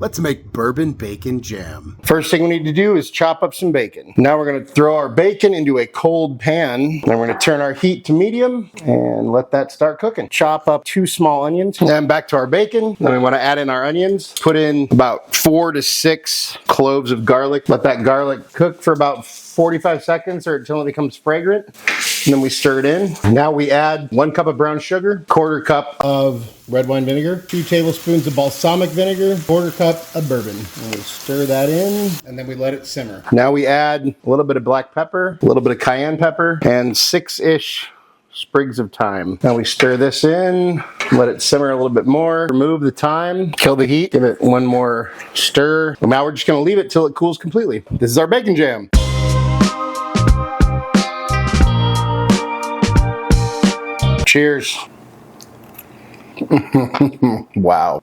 Let's make bourbon bacon jam. First thing we need to do is chop up some bacon. Now we're going to throw our bacon into a cold pan. Then we're going to turn our heat to medium and let that start cooking. Chop up 2 small onions. And back to our bacon. Then we want to add in our onions. Put in about 4 to 6 cloves of garlic. Let that garlic cook for about 45 seconds or until it becomes fragrant. And then we stir it in. Now we add 1 cup of brown sugar, 1/4 cup of red wine vinegar, 2 tablespoons of balsamic vinegar, 1/4 cup of bourbon. And we stir that in, and then we let it simmer. Now we add a little bit of black pepper, a little bit of cayenne pepper, and 6-ish sprigs of thyme. Now we stir this in, let it simmer a little bit more, remove the thyme, kill the heat, give it 1 more stir. And now we're just gonna leave it till it cools completely. This is our bacon jam. Cheers. Wow.